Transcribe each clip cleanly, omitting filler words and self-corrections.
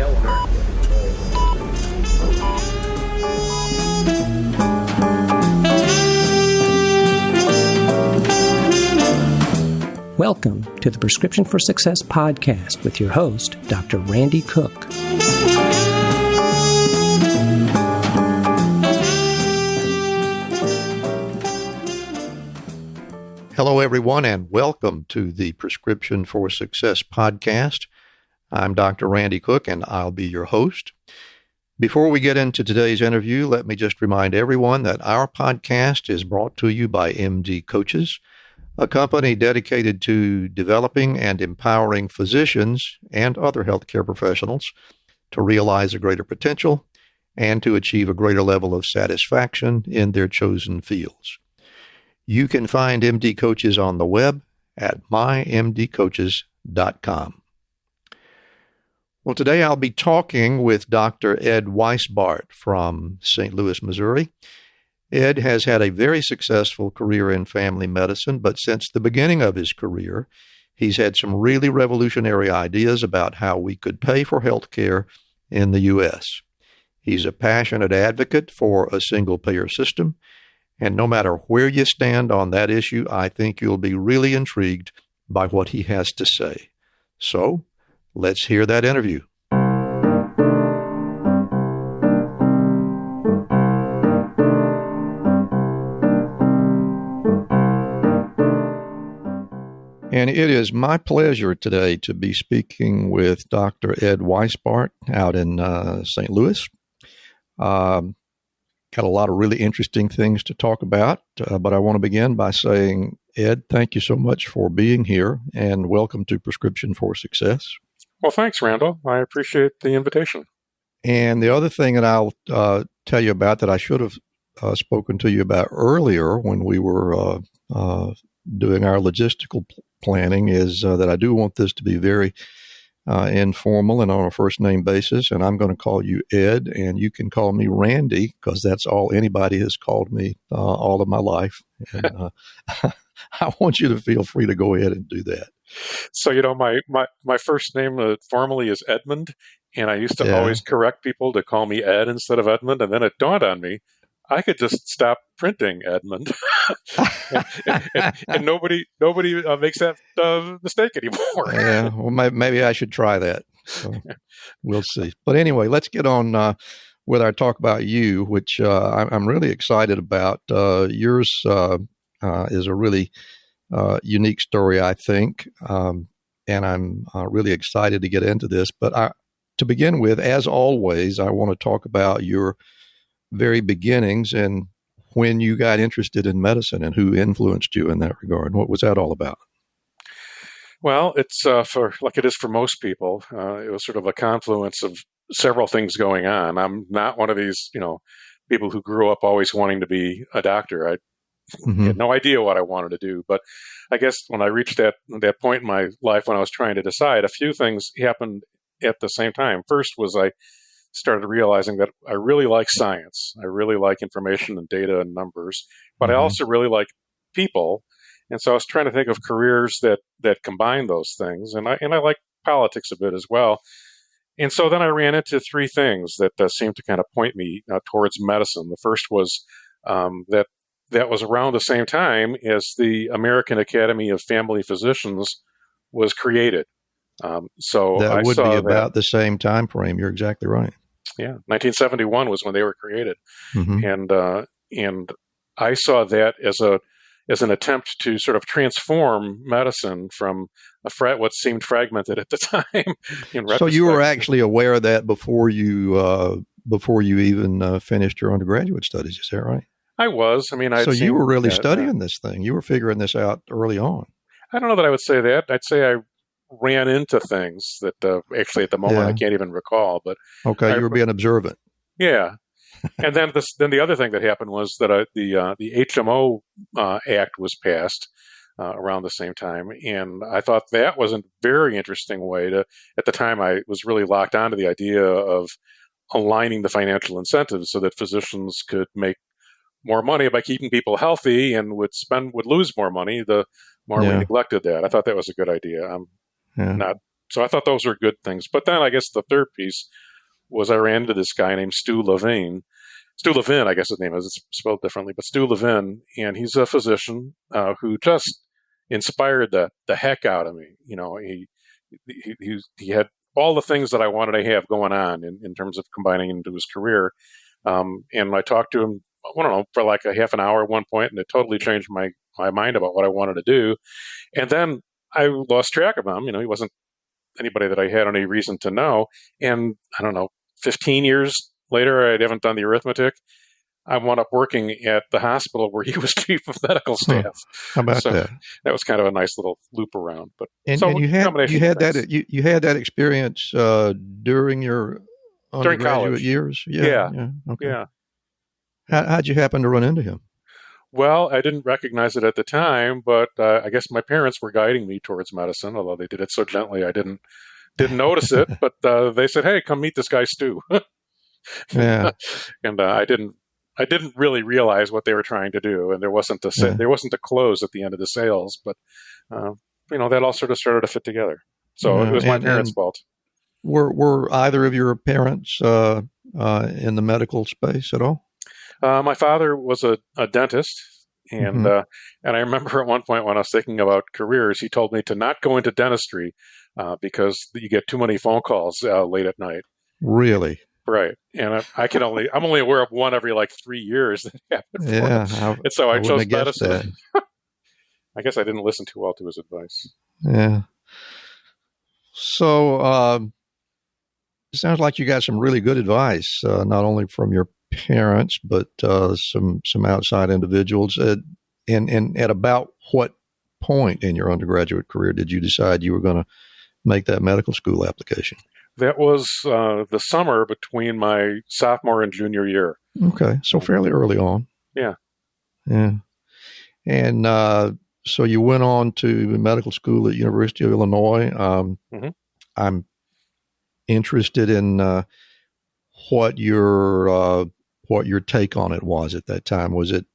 yellow. Welcome to the Prescription for Success podcast with your host, Dr. Randy Cook. Hello, everyone, and welcome to the Prescription for Success podcast. I'm Dr. Randy Cook, and I'll be your host. Before we get into today's interview, let me just remind everyone that our podcast is brought to you by MD Coaches, a company dedicated to developing and empowering physicians and other healthcare professionals to realize a greater potential and to achieve a greater level of satisfaction in their chosen fields. You can find MD Coaches on the web at mymdcoaches.com. Well, today I'll be talking with Dr. Ed Weisbart from St. Louis, Missouri. Ed has had a very successful career in family medicine, but since the beginning of his career, he's had some really revolutionary ideas about how we could pay for health care in the U.S. He's a passionate advocate for a single-payer system, and no matter where you stand on that issue, I think you'll be really intrigued by what he has to say. So, let's hear that interview. And it is my pleasure today to be speaking with Dr. Ed Weisbart out in St. Louis. Got a lot of really interesting things to talk about, but I want to begin by saying, Ed, thank you so much for being here, and welcome to Prescription for Success. Well, thanks, Randall. I appreciate the invitation. And the other thing that I'll tell you about that I should have spoken to you about earlier when we were doing our logistical planning is that I do want this to be very informal and on a first-name basis, and I'm going to call you Ed, and you can call me Randy, because that's all anybody has called me all of my life. And I want you to feel free to go ahead and do that. So, my first name formally is Edmond, and I used to always correct people to call me Ed instead of Edmund, and then it dawned on me, I could just stop printing Edmond, and nobody makes that mistake anymore. Yeah, well, maybe I should try that. So we'll see. But anyway, let's get on with our talk about you, which I'm really excited about. Yours is a really unique story, I think, and I'm really excited to get into this. But to begin with, as always, I want to talk about your very beginnings and when you got interested in medicine and who influenced you in that regard. What was that all about? Well, it's for like it is for most people. It was sort of a confluence of several things going on. I'm not one of these, people who grew up always wanting to be a doctor. I had no idea what I wanted to do. But I guess when I reached that point in my life when I was trying to decide, a few things happened at the same time. First was I started realizing that I really like science. I really like information and data and numbers, but I also really like people. And so I was trying to think of careers that combine those things. And I like politics a bit as well. And so then I ran into three things that seemed to kind of point me towards medicine. The first was that was around the same time as the American Academy of Family Physicians was created. So that would be about the same time frame. You're exactly right. Yeah, 1971 was when they were created, and I saw that as an attempt to sort of transform medicine from what seemed fragmented at the time. So you were actually aware of that before you even finished your undergraduate studies. Is that right? I was. I mean, so you were really studying this thing. You were figuring this out early on. I don't know that I would say that. I'd say I ran into things that actually at the moment I can't even recall. But okay, you were being observant. Yeah, and then the other thing that happened was that the HMO Act was passed around the same time, and I thought that was a very interesting way to. At the time, I was really locked onto the idea of aligning the financial incentives so that physicians could make more money by keeping people healthy and would lose more money the more we neglected that. I thought that was a good idea. I'm not So I thought those were good things. But then I guess the third piece was I ran into this guy named Stu Levine. Stu Levin, I guess his name is. It's spelled differently, but Stu Levin, and he's a physician who just inspired the heck out of me. He had all the things that I wanted to have going on in terms of combining into his career. And I talked to him, I don't know, for like a half an hour at one point, and it totally changed my mind about what I wanted to do. And then I lost track of him. He wasn't anybody that I had any reason to know. And I don't know, 15 years later, I haven't done the arithmetic. I wound up working at the hospital where he was chief of medical staff. How about that? That was kind of a nice little loop around. But and you had that experience during your undergraduate college years. Yeah. Okay. Yeah. How'd you happen to run into him? Well, I didn't recognize it at the time, but I guess my parents were guiding me towards medicine, although they did it so gently I didn't notice it. But they said, "Hey, come meet this guy, Stu." Yeah. And I didn't really realize what they were trying to do, and there wasn't a close at the end of the sales, but that all sort of started to fit together. So it was my parents' fault. Were either of your parents in the medical space at all? My father was a dentist, and I remember at one point when I was thinking about careers, he told me to not go into dentistry because you get too many phone calls late at night. Really? Right. And I'm only aware of one every like 3 years that happened for him. And so I chose medicine. I guess I didn't listen too well to his advice. Yeah. So it sounds like you got some really good advice, not only from your parents, but some outside individuals. And at about what point in your undergraduate career did you decide you were going to make that medical school application? That was the summer between my sophomore and junior year. Okay, so fairly early on. Yeah. Yeah. And so you went on to medical school at University of Illinois. I'm interested in what your take on it was at that time. Was it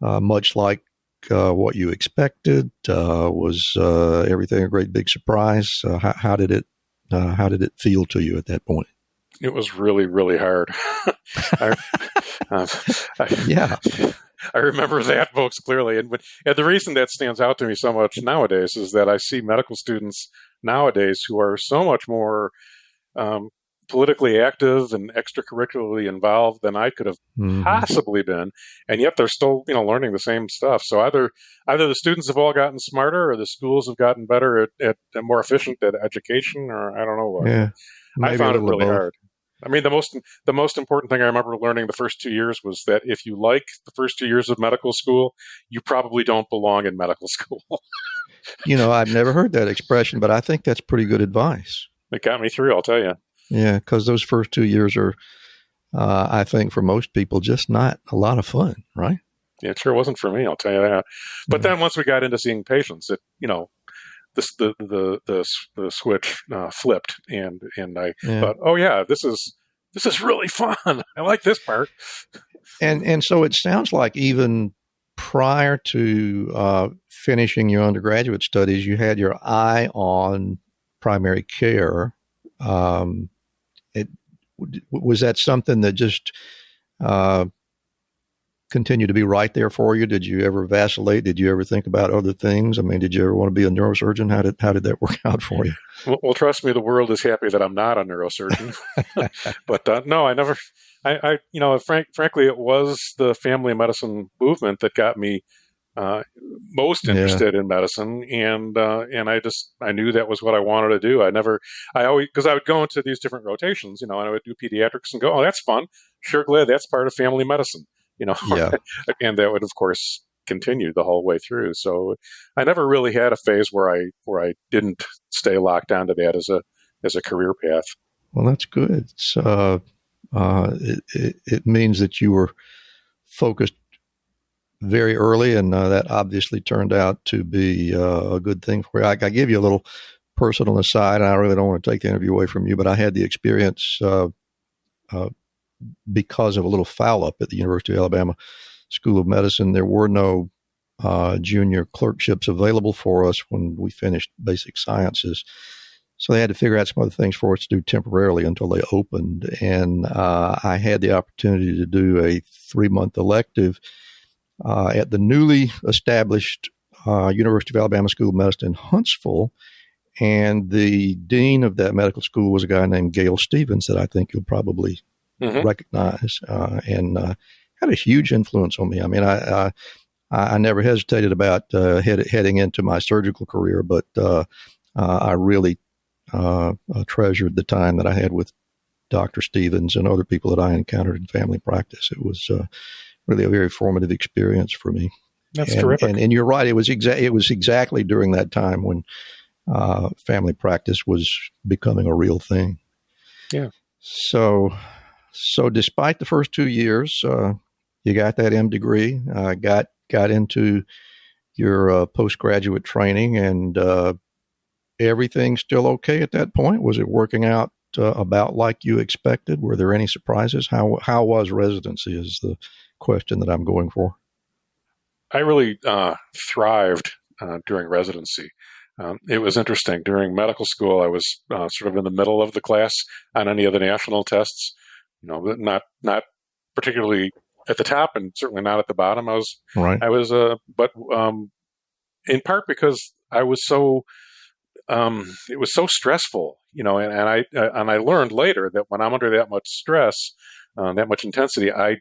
much like what you expected? Was everything a great big surprise? How did it feel to you at that point? It was really, really hard. Yeah. I remember that, folks, clearly. And the reason that stands out to me so much nowadays is that I see medical students nowadays who are so much more politically active and extracurricularly involved than I could have possibly been, and yet they're still, learning the same stuff. So either the students have all gotten smarter, or the schools have gotten better at more efficient at education, or I don't know what. Yeah, I found it really hard. I mean, the most important thing I remember learning the first 2 years was that if you like the first 2 years of medical school, you probably don't belong in medical school. I've never heard that expression, but I think that's pretty good advice. It got me through, I'll tell you. Yeah, because those first 2 years are, I think, for most people, just not a lot of fun, right? Yeah, it sure wasn't for me, I'll tell you that. But then once we got into seeing patients, the switch flipped, and I thought, oh yeah, this is really fun. I like this part. And so it sounds like even prior to finishing your undergraduate studies, you had your eye on primary care. Was that something that just continued to be right there for you? Did you ever vacillate? Did you ever think about other things? I mean, did you ever want to be a neurosurgeon? How did that work out for you? Well, trust me, the world is happy that I'm not a neurosurgeon. But no, I never. Frankly, it was the family medicine movement that got me most interested in medicine, and I knew that was what I wanted to do. Because I would go into these different rotations, and I would do pediatrics and go, oh, that's fun. Sure, glad that's part of family medicine, Yeah. And that would, of course, continue the whole way through. So I never really had a phase where I didn't stay locked onto that as a career path. Well, that's good. So it means that you were focused very early, and that obviously turned out to be a good thing for you. I give you a little personal aside, and I really don't want to take the interview away from you, but I had the experience because of a little foul-up at the University of Alabama School of Medicine. There were no junior clerkships available for us when we finished basic sciences, So they had to figure out some other things for us to do temporarily until they opened. And I had the opportunity to do a 3-month elective at the newly established University of Alabama School of Medicine in Huntsville. And the dean of that medical school was a guy named Gail Stevens that I think you'll probably recognize, and had a huge influence on me. I mean, I never hesitated about heading into my surgical career, but I really treasured the time that I had with Dr. Stevens and other people that I encountered in family practice. It was really a very formative experience for me. That's terrific. And you're right. It was exactly during that time when family practice was becoming a real thing. Yeah. So despite the first 2 years, you got that M degree, got into your postgraduate training, and everything still okay at that point? Was it working out about like you expected? Were there any surprises? How was residency is the question that I'm going for. I really thrived during residency. It was interesting. During medical school, I was sort of in the middle of the class on any of the national tests. Not particularly at the top, and certainly not at the bottom. But in part because I was so. It was so stressful, and I learned later that when I'm under that much stress, that much intensity, I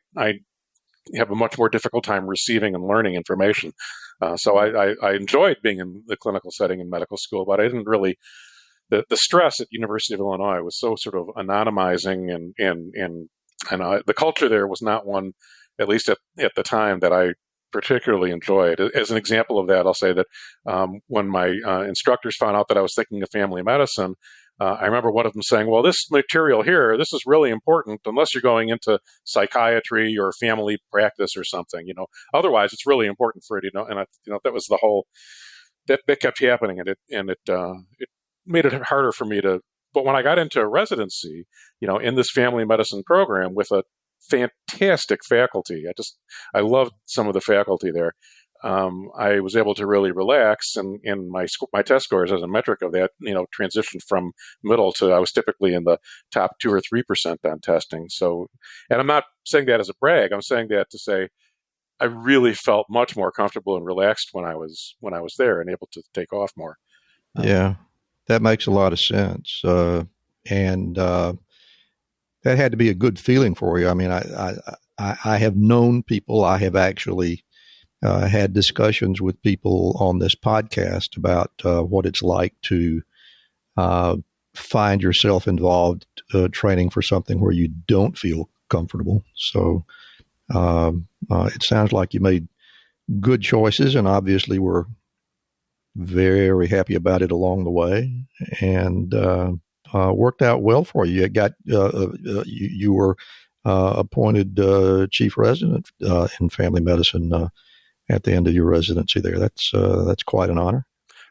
have a much more difficult time receiving and learning information. So I enjoyed being in the clinical setting in medical school, but I didn't really. The stress at University of Illinois was so sort of anonymizing, and the culture there was not one, at least at the time, that I particularly enjoyed. As an example of that, I'll say that when my instructors found out that I was thinking of family medicine, I remember one of them saying, well, this material here, this is really important unless you're going into psychiatry or family practice or something, otherwise it's really important for it, and that was the whole, that kept happening, and it made it harder for me to, but when I got into residency, in this family medicine program with a fantastic faculty, I loved some of the faculty there. I was able to really relax, and my test scores as a metric of that, transitioned from middle to, I was typically in the top 2 or 3% on testing. So, and I'm not saying that as a brag. I'm saying that to say I really felt much more comfortable and relaxed when I was there and able to take off more. Yeah, that makes a lot of sense, and that had to be a good feeling for you. I mean, I have known people. I have actually had discussions with people on this podcast about what it's like to find yourself involved training for something where you don't feel comfortable. So it sounds like you made good choices, and obviously were very happy about it along the way, and worked out well for you. You were appointed chief resident in family medicine at the end of your residency there. That's quite an honor.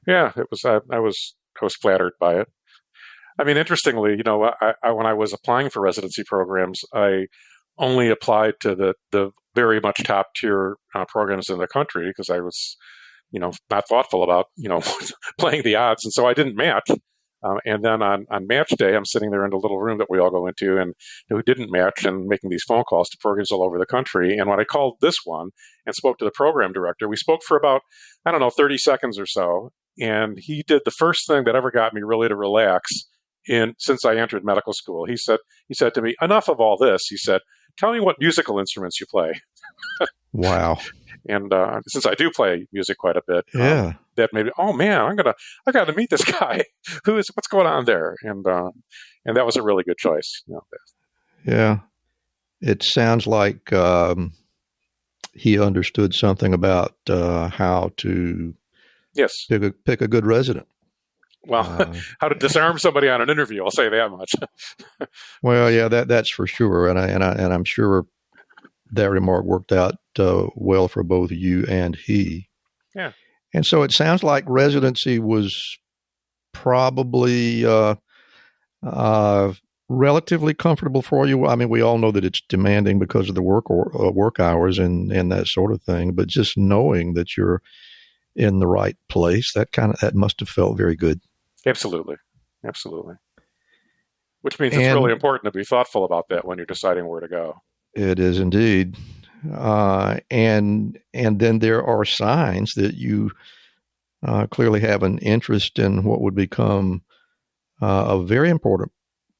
Yeah, it was. I was flattered by it. I mean, interestingly, when I was applying for residency programs, I only applied to the very much top tier programs in the country because I was, not thoughtful about, playing the odds, and so I didn't match. And then on match day, I'm sitting there in the little room that we all go into, and who didn't match, and making these phone calls to programs all over the country. And when I called this one and spoke to the program director, we spoke for about, 30 seconds or so. And he did the first thing that ever got me really to relax since I entered medical school. He said to me, enough of all this. He said, tell me what musical instruments you play. Wow. And since I do play music quite a bit, yeah, that maybe, oh man, I got to meet this guy. What's going on there? And that was a really good choice. Yeah, it sounds like he understood something about how to pick a good resident. Well, how to disarm somebody on an interview, I'll say that much. Well, yeah, that's for sure, and I'm sure that remark worked out well for both you and he. Yeah. And so it sounds like residency was probably relatively comfortable for you. I mean, we all know that it's demanding because of the work hours and that sort of thing, but just knowing that you're in the right place, that must have felt very good. Absolutely. Absolutely. Which means it's really important to be thoughtful about that when you're deciding where to go. It is indeed. And then there are signs that you clearly have an interest in what would become a very important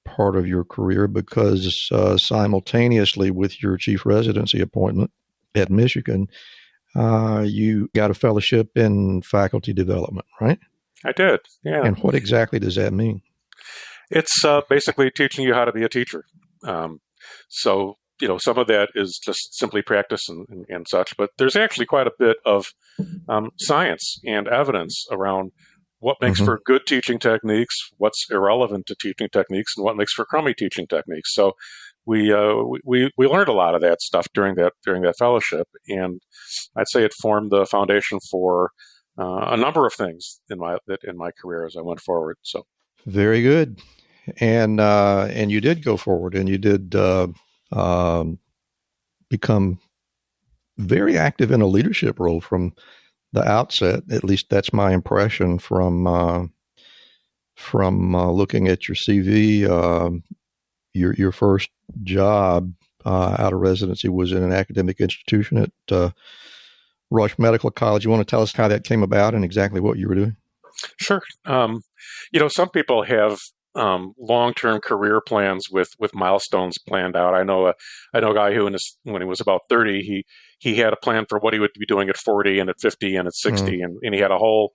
part of your career, because simultaneously with your chief residency appointment at Michigan, you got a fellowship in faculty development, right? I did, yeah. And what exactly does that mean? It's basically teaching you how to be a teacher. So, some of that is just simply practice and such, but there's actually quite a bit of science and evidence around what makes for good teaching techniques, what's irrelevant to teaching techniques, and what makes for crummy teaching techniques. So we learned a lot of that stuff during that fellowship, and I'd say it formed the foundation for a number of things in my career as I went forward. So very good, and you did go forward, and you did become very active in a leadership role from the outset. At least that's my impression from looking at your CV. Your first job out of residency was in an academic institution at Rush Medical College. You want to tell us how that came about and exactly what you were doing? Sure. Some people have long-term career plans with milestones planned out. I know a guy who, when he was about 30, he had a plan for what he would be doing at 40 and at 50 and at 60, and he had a whole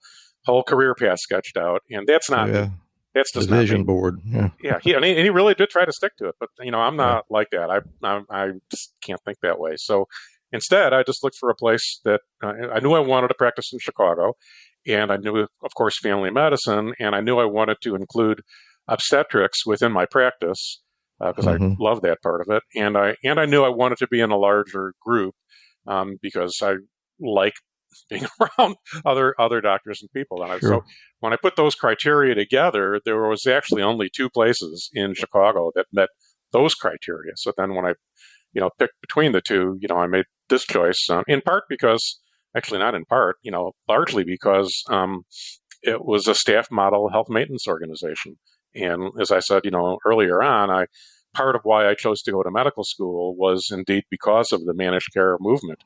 career path sketched out. And that's not that's just the vision not board. Yeah. He really did try to stick to it, but I'm not like that. I just can't think that way. So instead, I just looked for a place that I knew I wanted to practice in Chicago, and I knew, of course, family medicine, and I knew I wanted to include obstetrics within my practice because I love that part of it, and I knew I wanted to be in a larger group because I like being around other doctors and people. And so when I put those criteria together, there was actually only two places in Chicago that met those criteria. So then when I picked between the two, I made this choice in part because, actually not in part, largely because it was a staff model health maintenance organization. And as I said, earlier on, part of why I chose to go to medical school was indeed because of the managed care movement.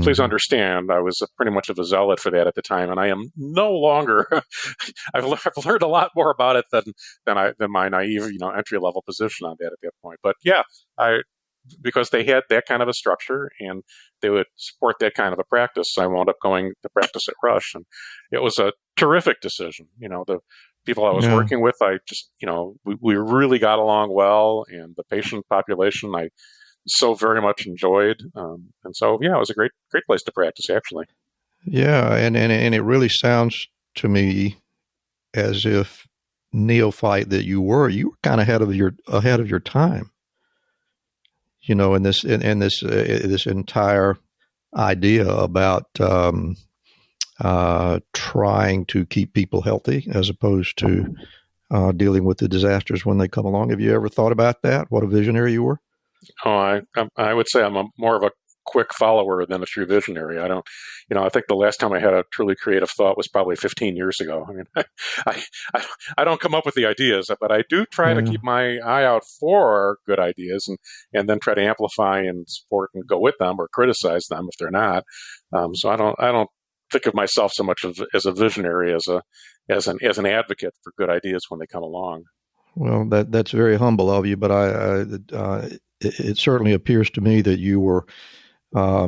Please understand, I was pretty much of a zealot for that at the time, and I am no longer. I've learned a lot more about it than my naive, entry level position on that at that point. But yeah, because they had that kind of a structure and they would support that kind of a practice, I wound up going to practice at Rush, and it was a terrific decision. The people I was working with, I just, we really got along well, and the patient population I so very much enjoyed. And so, it was a great place to practice, actually. Yeah. And it really sounds to me as if neophyte that you were kind of ahead of your time, in this entire idea about, trying to keep people healthy as opposed to, dealing with the disasters when they come along. Have you ever thought about that? What a visionary you were? Oh, I would say I'm more of a quick follower than a true visionary. I don't, I think the last time I had a truly creative thought was probably 15 years ago. I mean, I don't come up with the ideas, but I do try to keep my eye out for good ideas and then try to amplify and support and go with them or criticize them if they're not. So I don't think of myself so much as a visionary as an advocate for good ideas when they come along. Well, that's very humble of you, but it certainly appears to me that you were a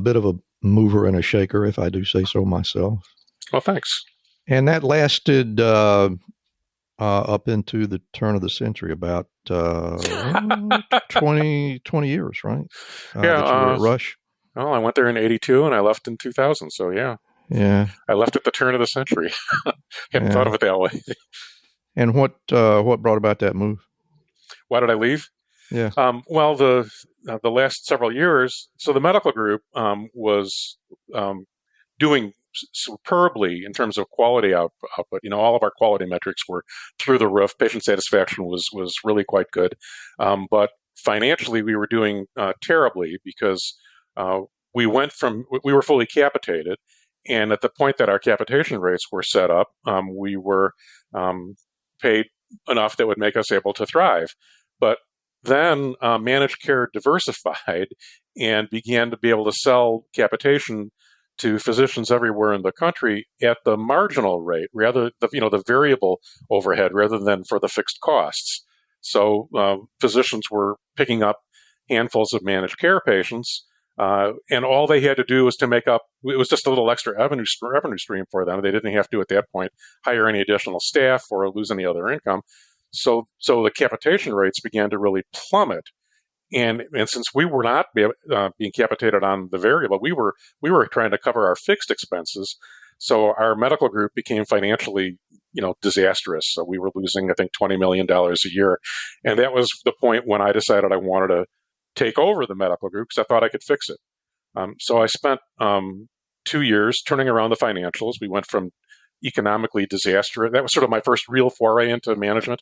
bit of a mover and a shaker, if I do say so myself. Well, thanks. And that lasted up into the turn of the century, about 20 years, right? That you were at Rush. Well, I went there in 1982 and I left in 2000. So yeah. I left at the turn of the century. Hadn't thought of it that way. And what brought about that move? Why did I leave? Yeah. Well, the last several years, so the medical group was doing superbly in terms of quality output. All of our quality metrics were through the roof. Patient satisfaction was really quite good. But financially, we were doing terribly because we were fully capitated. And at the point that our capitation rates were set up, we were paid enough that would make us able to thrive. But then managed care diversified and began to be able to sell capitation to physicians everywhere in the country at the marginal rate, rather the variable overhead, rather than for the fixed costs. So physicians were picking up handfuls of managed care patients, and all they had to do was to make up. It was just a little extra revenue stream for them. They didn't have to at that point hire any additional staff or lose any other income. So the capitation rates began to really plummet. And since we were not being capitated on the variable, we were trying to cover our fixed expenses. So our medical group became financially, disastrous. So we were losing, I think, $20 million a year. And that was the point when I decided I wanted to take over the medical group because I thought I could fix it. So I spent 2 years turning around the financials. We went from economically disastrous. That was sort of my first real foray into management.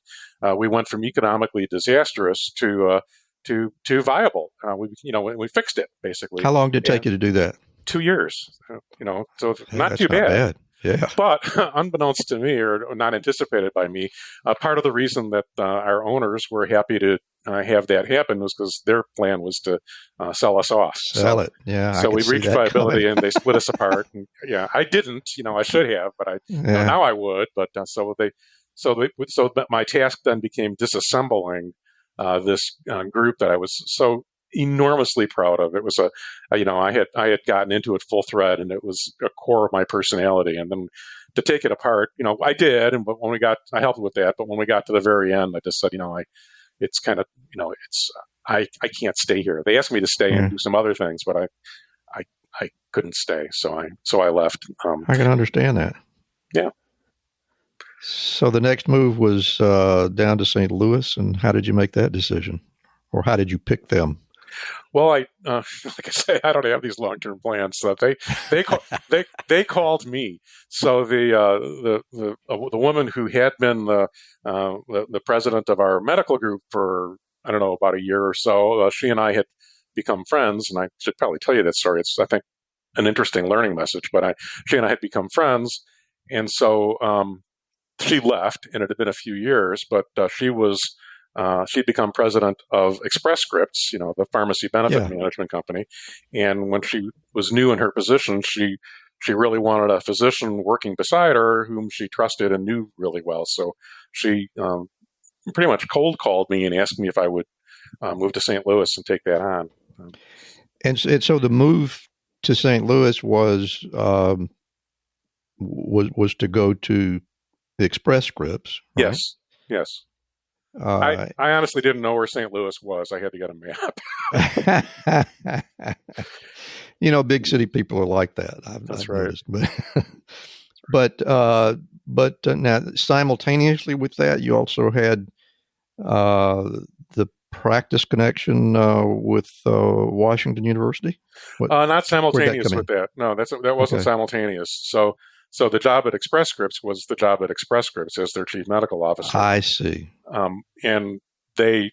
We went from economically disastrous to viable. We fixed it basically. How long did it take you to do that? 2 years. So not too bad. Yeah. But unbeknownst to me, or not anticipated by me, part of the reason that our owners were happy to have that happen was because their plan was to sell us off. Sell it. Yeah. So we reached viability and they split us apart. And, I didn't. I should have, but now I would. But so my task then became disassembling this group that I was so enormously proud of. It was I had gotten into it full thread, and it was a core of my personality. And then to take it apart, I did. But when I helped with that. But when we got to the very end, I just said, it's kind of, I can't stay here. They asked me to stay and do some other things, but I couldn't stay. So I left. I can understand that. Yeah. So the next move was down to St. Louis, and how did you make that decision, or how did you pick them? Well, like I say, I don't have these long-term plans. So they called me. So the woman who had been the president of our medical group for about a year or so, she and I had become friends, and I should probably tell you that story. It's, I think, an interesting learning message. But she and I had become friends, and so she left, and it had been a few years, but she'd become president of Express Scripts, the pharmacy benefit management company. And when she was new in her position, she really wanted a physician working beside her whom she trusted and knew really well. So she pretty much cold called me and asked me if I would move to St. Louis and take that on. And so the move to St. Louis was to go to the Express Scripts, right? Yes. I honestly didn't know where St. Louis was. I had to get a map. Big city people are like that. That's right. But now simultaneously with that, you also had the practice connection with Washington University. Not simultaneous with that. No, that wasn't simultaneous. So the job at Express Scripts was the job at Express Scripts as their chief medical officer. I see. And they,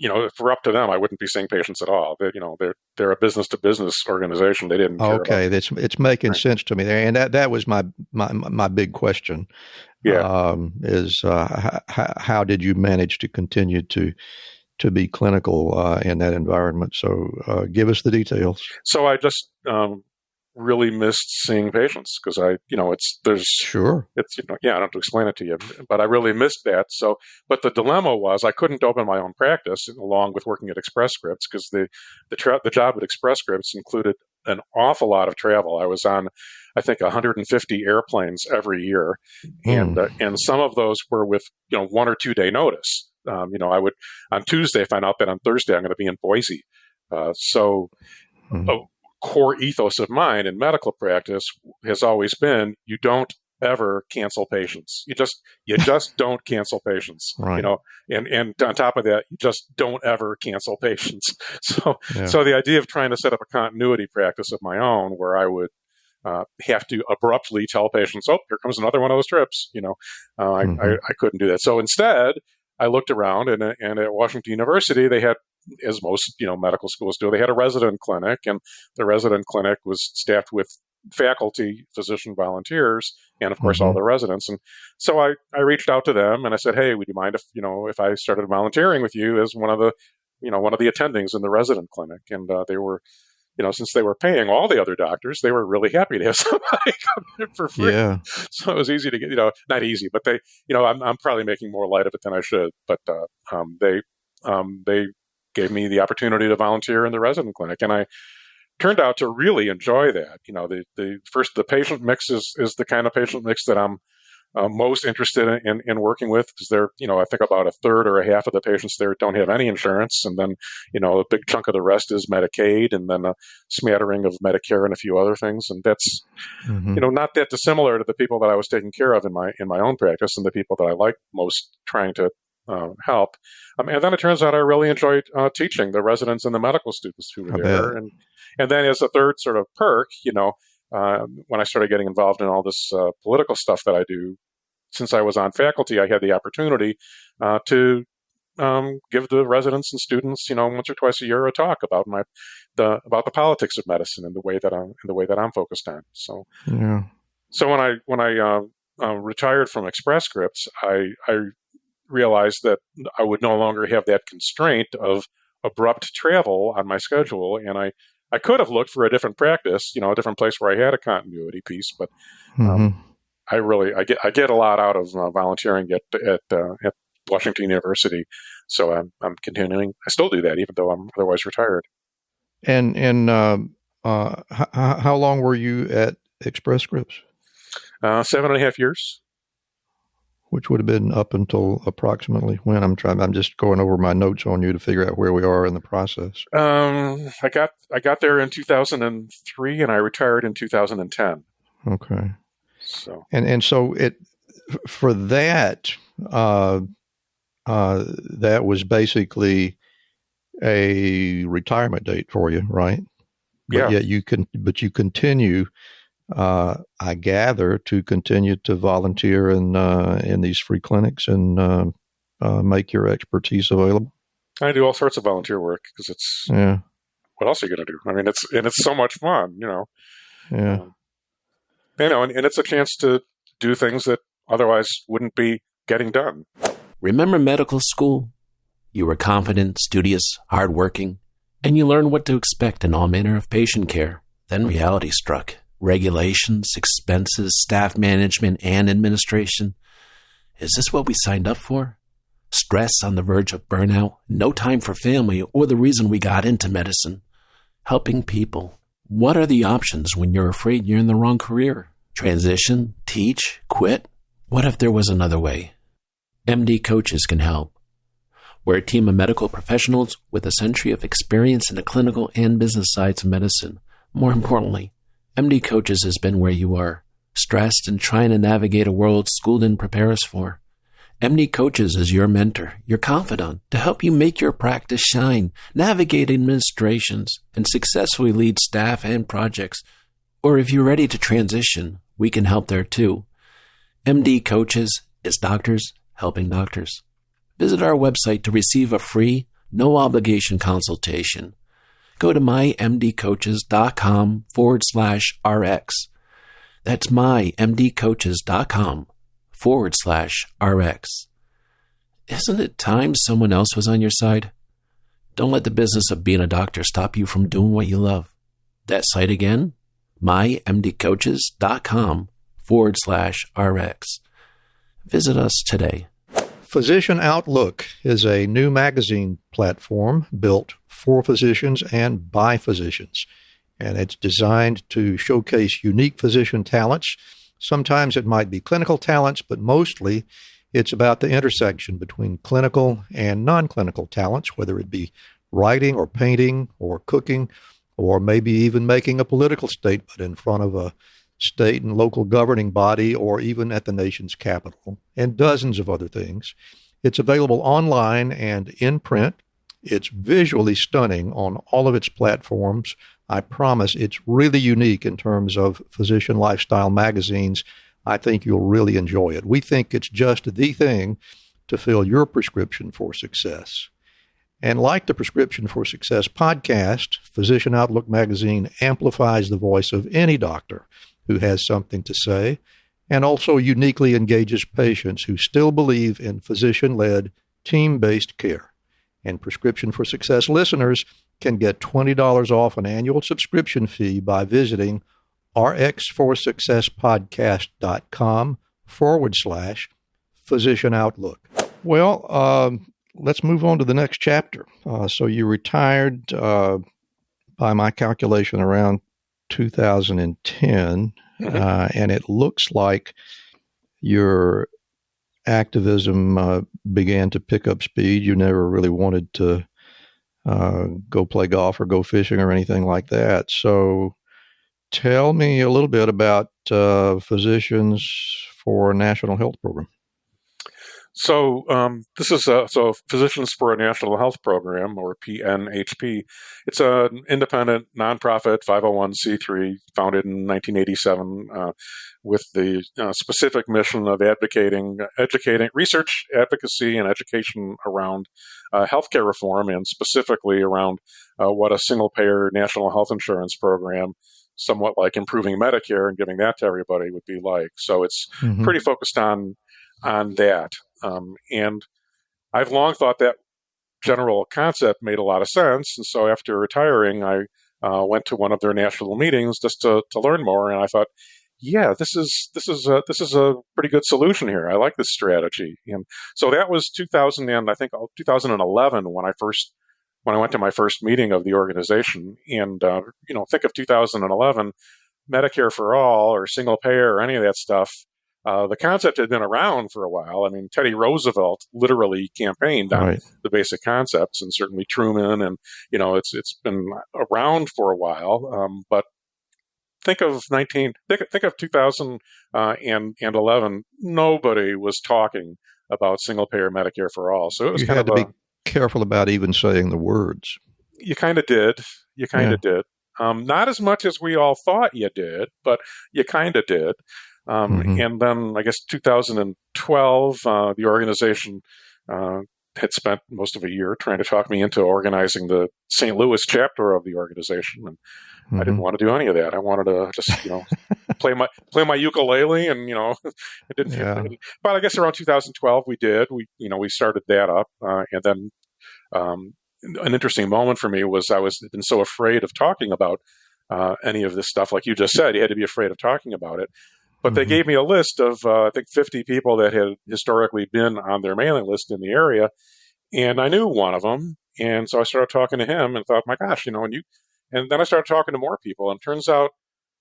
if it were up to them, I wouldn't be seeing patients at all. They're a business to business organization. They didn't care about it. It's making sense to me there, and that was my big question. Yeah, is how did you manage to continue to be clinical in that environment? So give us the details. So I just really missed seeing patients because I don't have to explain it to you, but I really missed that. So, but the dilemma was I couldn't open my own practice along with working at Express Scripts because the job at Express Scripts included an awful lot of travel. I was on, I think, 150 airplanes every year, and some of those were with 1 or 2 day notice. I would on Tuesday find out that on Thursday I'm going to be in Boise. Core ethos of mine in medical practice has always been you don't ever cancel patients. You just don't cancel patients. Right. And on top of that, you just don't ever cancel patients. So the idea of trying to set up a continuity practice of my own where I would have to abruptly tell patients, oh, here comes another one of those trips. I couldn't do that. So instead, I looked around and at Washington University, they had, as most medical schools do, they had a resident clinic, and the resident clinic was staffed with faculty, physician volunteers, and of course all the residents. And so I reached out to them and I said, hey, would you mind if I started volunteering with you as one of the attendings in the resident clinic? And they were, since they were paying all the other doctors, they were really happy to have somebody come in for free. Yeah. So it was easy to get, not easy, but they, I'm probably making more light of it than I should, but they gave me the opportunity to volunteer in the resident clinic, and I turned out to really enjoy that. The patient mix is the kind of patient mix that I'm most interested in working with, because they're, I think about a third or a half of the patients there don't have any insurance. And then, a big chunk of the rest is Medicaid, and then a smattering of Medicare and a few other things. And that's, not that dissimilar to the people that I was taking care of in my own practice and the people that I like most trying to help. And then it turns out I really enjoyed teaching the residents and the medical students who were there. And then as a third sort of perk, when I started getting involved in all this political stuff that I do, since I was on faculty, I had the opportunity to give the residents and students, once or twice a year, a talk about about the politics of medicine and the way that I'm focused on. So, So when I retired from Express Scripts, I realized that I would no longer have that constraint of abrupt travel on my schedule, and I could have looked for a different practice, a different place where I had a continuity piece, but I get a lot out of volunteering at Washington University, so I'm continuing. I still do that, even though I'm otherwise retired. And how long were you at Express Scripts? 7.5 years. Which would have been up until approximately when? I'm just going over my notes on you to figure out where we are in the process. I got there in 2003 and I retired in 2010. Okay. So so for that that was basically a retirement date for you, right? But yet you continue. I gather, to continue to volunteer in these free clinics and make your expertise available. I do all sorts of volunteer work because it's what else are you going to do? I mean, it's so much fun, Yeah. And it's a chance to do things that otherwise wouldn't be getting done. Remember medical school? You were confident, studious, hardworking, and you learned what to expect in all manner of patient care. Then reality struck. Regulations, expenses, staff management, and administration. Is this what we signed up for? Stress on the verge of burnout, no time for family, or the reason we got into medicine. Helping people. What are the options when you're afraid you're in the wrong career? Transition, teach, quit? What if there was another way? MD Coaches can help. We're a team of medical professionals with a century of experience in the clinical and business sides of medicine. More importantly, MD Coaches has been where you are, stressed and trying to navigate a world school didn't prepare us for. MD Coaches is your mentor, your confidant, to help you make your practice shine, navigate administrations, and successfully lead staff and projects. Or if you're ready to transition, we can help there too. MD Coaches is doctors helping doctors. Visit our website to receive a free, no-obligation consultation. Go to mymdcoaches.com/RX. That's mymdcoaches.com/RX. Isn't it time someone else was on your side? Don't let the business of being a doctor stop you from doing what you love. That site again, mymdcoaches.com/RX. Visit us today. Physician Outlook is a new magazine platform built for physicians and by physicians, and it's designed to showcase unique physician talents. Sometimes it might be clinical talents, but mostly it's about the intersection between clinical and non-clinical talents, whether it be writing or painting or cooking, or maybe even making a political statement in front of a state and local governing body, or even at the nation's capital, and dozens of other things. It's available online and in print. It's visually stunning on all of its platforms. I promise it's really unique in terms of physician lifestyle magazines. I think you'll really enjoy it. We think it's just the thing to fill your prescription for success. And like the Prescription for Success podcast, Physician Outlook magazine amplifies the voice of any doctor who has something to say, and also uniquely engages patients who still believe in physician-led, team-based care. And Prescription for Success listeners can get $20 off an annual subscription fee by visiting rxforsuccesspodcast.com/Physician Outlook. Well, let's move on to the next chapter. So you retired, by my calculation, around 2010, and it looks like your activism began to pick up speed. You never really wanted to go play golf or go fishing or anything like that. So tell me a little bit about Physicians for a National Health Program. So this is Physicians for a National Health Program, or PNHP. It's an independent nonprofit 501c3 founded in 1987 with the specific mission of educating research, advocacy, and education around healthcare reform, and specifically around what a single-payer national health insurance program, somewhat like improving Medicare and giving that to everybody, would be like. So it's pretty focused on that. And I've long thought that general concept made a lot of sense. And so after retiring, I went to one of their national meetings just to learn more. And I thought, yeah, this is a pretty good solution here. I like this strategy. And so that was 2011 when I went to my first meeting of the organization. And think of 2011, Medicare for all or single payer or any of that stuff. The concept had been around for a while. I mean, Teddy Roosevelt literally campaigned on the basic concepts, and certainly Truman, and it's been around for a while. But think of 2011. Nobody was talking about single payer Medicare for all. So it was be careful about even saying the words. You kind of did. Not as much as we all thought you did, but you kind of did. And then I guess 2012, the organization had spent most of a year trying to talk me into organizing the St. Louis chapter of the organization. And I didn't want to do any of that. I wanted to just, play my ukulele, and, it didn't. Yeah. But I guess around 2012 we did. We started that up. And then an interesting moment for me was I was been so afraid of talking about any of this stuff. Like you just said, you had to be afraid of talking about it. But they gave me a list of, I think, 50 people that had historically been on their mailing list in the area. And I knew one of them. And so I started talking to him and thought, my gosh, and then I started talking to more people. And it turns out,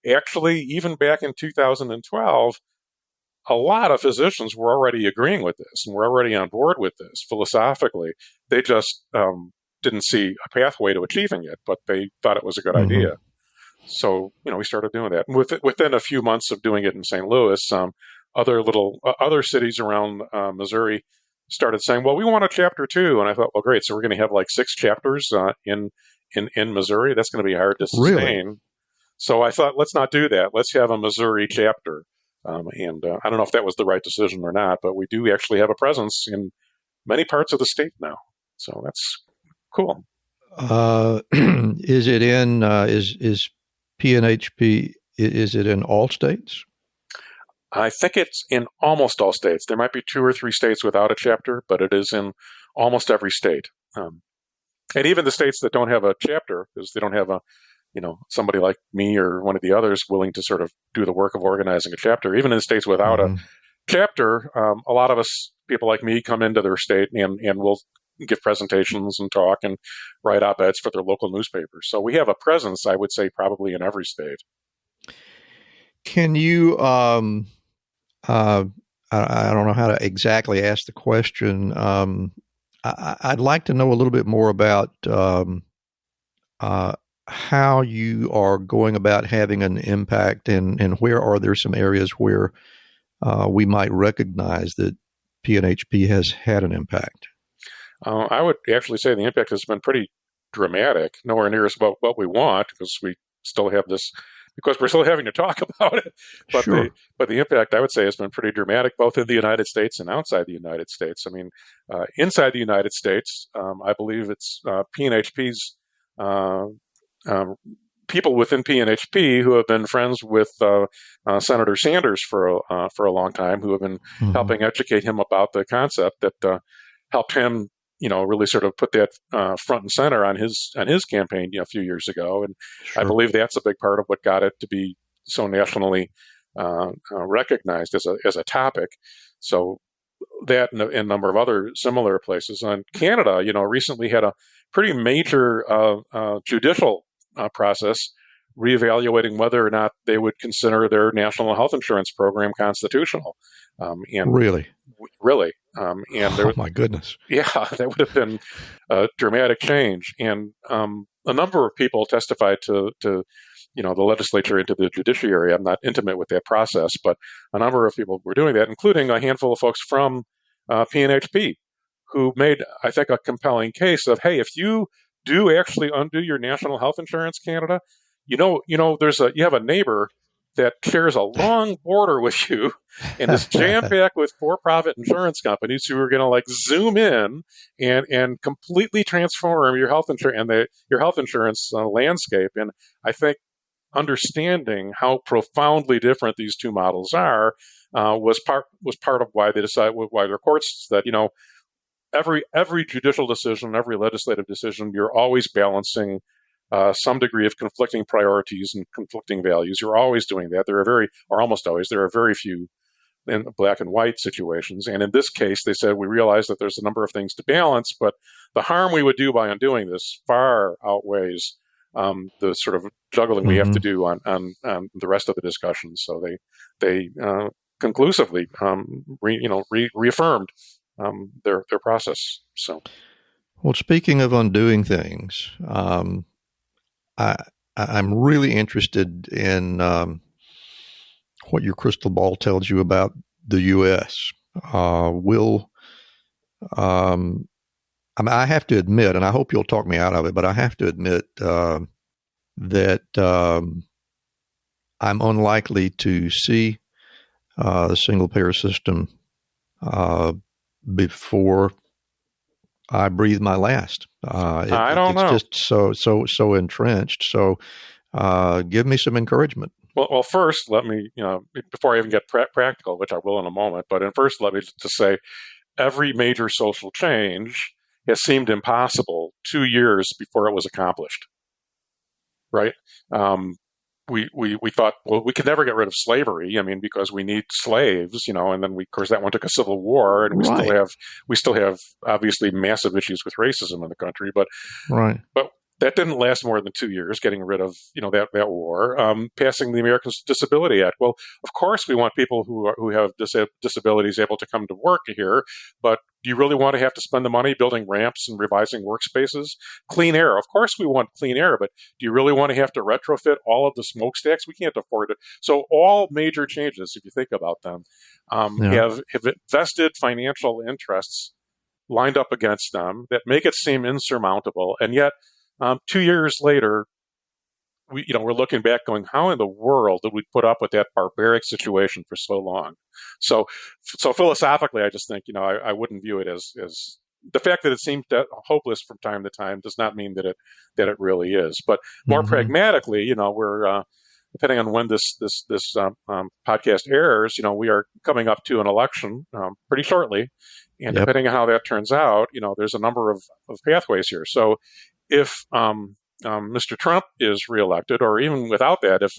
actually, even back in 2012, a lot of physicians were already agreeing with this and were already on board with this philosophically. They just didn't see a pathway to achieving it, but they thought it was a good idea. So, we started doing that. And within a few months of doing it in St. Louis, other cities around Missouri started saying, well, we want a chapter too. And I thought, well, great. So we're going to have like 6 chapters in Missouri. That's going to be hard to sustain. Really? So I thought, let's not do that. Let's have a Missouri chapter. I don't know if that was the right decision or not, but we do actually have a presence in many parts of the state now. So that's cool. Is it in, is PNHP, is it in all states? I think it's in almost all states. There might be 2 or 3 states without a chapter, but it is in almost every state. And even the states that don't have a chapter, because they don't have somebody like me or one of the others willing to sort of do the work of organizing a chapter. Even in the states without a chapter, a lot of us, people like me, come into their state and we'll give presentations and talk and write op-eds for their local newspapers. So we have a presence, I would say, probably in every state. Can you, I don't know how to exactly ask the question. I'd like to know a little bit more about how you are going about having an impact, and where are there some areas where we might recognize that PNHP has had an impact? I would actually say the impact has been pretty dramatic, nowhere near as what we want, because we still have this because we're still having to talk about it. But Sure. the impact, I would say, has been pretty dramatic, both in the United States and outside the United States. I mean, inside the United States, I believe it's PNHP's people within PNHP who have been friends with Senator Sanders for a long time, who have been helping educate him about the concept that helped him, really sort of put that front and center on his campaign, a few years ago. And Sure. I believe that's a big part of what got it to be so nationally recognized as a topic. So that and a number of other similar places. And Canada, recently had a pretty major judicial process reevaluating whether or not they would consider their national health insurance program constitutional. And Really? And My goodness. yeah, that would have been a dramatic change. And a number of people testified to the legislature and to the judiciary. I'm not intimate with that process, but a number of people were doing that, including a handful of folks from PNHP, who made, I think, a compelling case of, hey, if you do actually undo your national health insurance, Canada, you have a neighbor that shares a long border with you and is jam-packed with for-profit insurance companies who are going to zoom in and completely transform your health insurance and your health insurance landscape. And I think understanding how profoundly different these two models are was part of why they decided, why their courts said, every judicial decision, every legislative decision, you're always balancing some degree of conflicting priorities and conflicting values. You're always doing that. Almost always, there are very few in black and white situations. And in this case, they said, we realize that there's a number of things to balance, but the harm we would do by undoing this far outweighs the sort of juggling we have to do on the rest of the discussion. So they conclusively, reaffirmed their process. So, well, speaking of undoing things, I'm really interested in what your crystal ball tells you about the U.S. I have to admit, and I hope you'll talk me out of it, but I have to admit that I'm unlikely to see the single-payer system before I breathe my last. I don't know. It's just so entrenched. So give me some encouragement. Well, first, let me, before I even get practical, which I will in a moment, but first let me just say every major social change has seemed impossible 2 years before it was accomplished, right? We thought, well, we could never get rid of slavery. I mean, because we need slaves, and then of course that went to a civil war, and we still have obviously massive issues with racism in the country, but that didn't last more than 2 years, getting rid of, that war. Passing the Americans with Disability Act. Well, of course we want people who have disabilities able to come to work here, but do you really want to have to spend the money building ramps and revising workspaces? Clean air. Of course we want clean air, but do you really want to have to retrofit all of the smokestacks? We can't afford it. So all major changes, if you think about them, have vested financial interests lined up against them that make it seem insurmountable. And yet, 2 years later, we're looking back going, how in the world did we put up with that barbaric situation for so long? So philosophically, I just think, I wouldn't view it as the fact that it seems hopeless from time to time does not mean that it really is. But more pragmatically, we're depending on when this podcast airs, we are coming up to an election pretty shortly, and depending on how that turns out, there's a number of pathways here. So if Mr. Trump is reelected, or even without that, if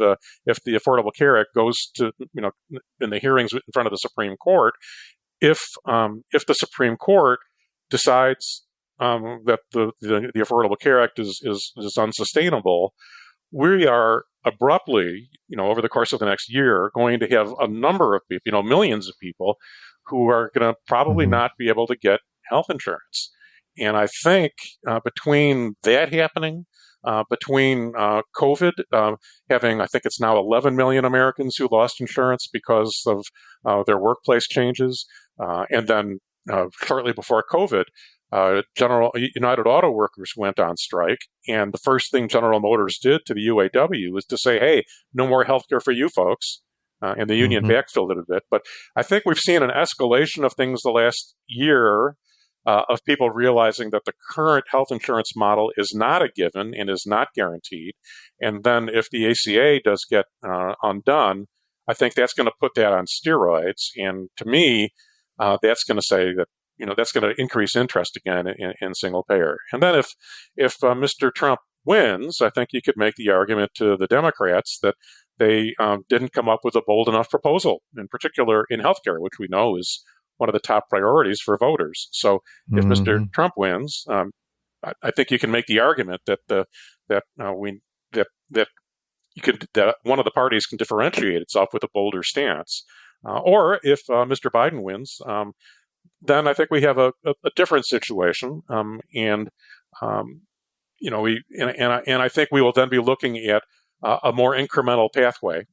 the Affordable Care Act goes to, in the hearings in front of the Supreme Court, if the Supreme Court decides that the Affordable Care Act is unsustainable, we are abruptly, over the course of the next year, going to have a number of people, millions of people, who are going to probably not be able to get health insurance. And I think between that happening, between COVID having, I think it's now 11 million Americans who lost insurance because of their workplace changes, and then shortly before COVID, United Auto Workers went on strike, and the first thing General Motors did to the UAW was to say, "Hey, no more health care for you folks." And the union backfilled it a bit. But I think we've seen an escalation of things the last year of people realizing that the current health insurance model is not a given and is not guaranteed. And then if the ACA does get undone, I think that's going to put that on steroids. And to me, that's going to say that, that's going to increase interest again in single payer. And then if Mr. Trump wins, I think you could make the argument to the Democrats that they didn't come up with a bold enough proposal, in particular in healthcare, which we know is one of the top priorities for voters. So if Mr. Trump wins, I think you can make the argument that one of the parties can differentiate itself with a bolder stance. Or if Mr. Biden wins, then I think we have a different situation, and I think we will then be looking at a more incremental pathway,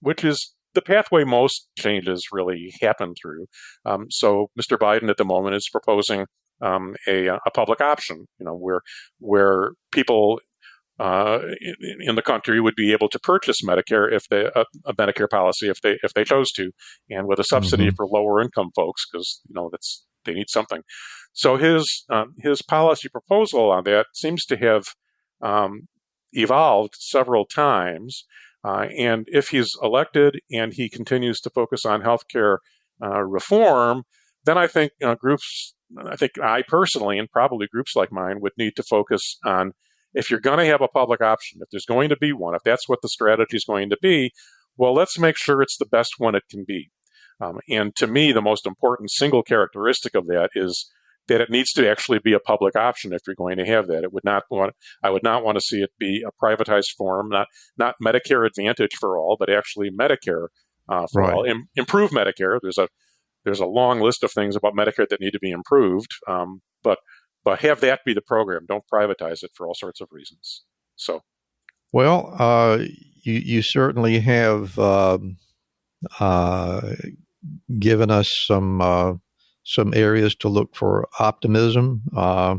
which is the pathway most changes really happen through. So Mr. Biden at the moment is proposing a public option, where people in the country would be able to purchase Medicare if a Medicare policy if they chose to, and with a subsidy for lower income folks, because they need something. So his policy proposal on that seems to have evolved several times, and if he's elected and he continues to focus on healthcare reform, then I think I personally, and probably groups like mine, would need to focus on, if you're going to have a public option, if there's going to be one, if that's what the strategy is going to be, well, let's make sure it's the best one it can be. And to me, the most important single characteristic of that is that it needs to actually be a public option if you're going to have that. I would not want to see it be a privatized form, not Medicare Advantage for all, but actually Medicare for all. Improve Medicare. There's a long list of things about Medicare that need to be improved, but have that be the program. Don't privatize it for all sorts of reasons. So, well, you certainly have given us some areas to look for optimism. I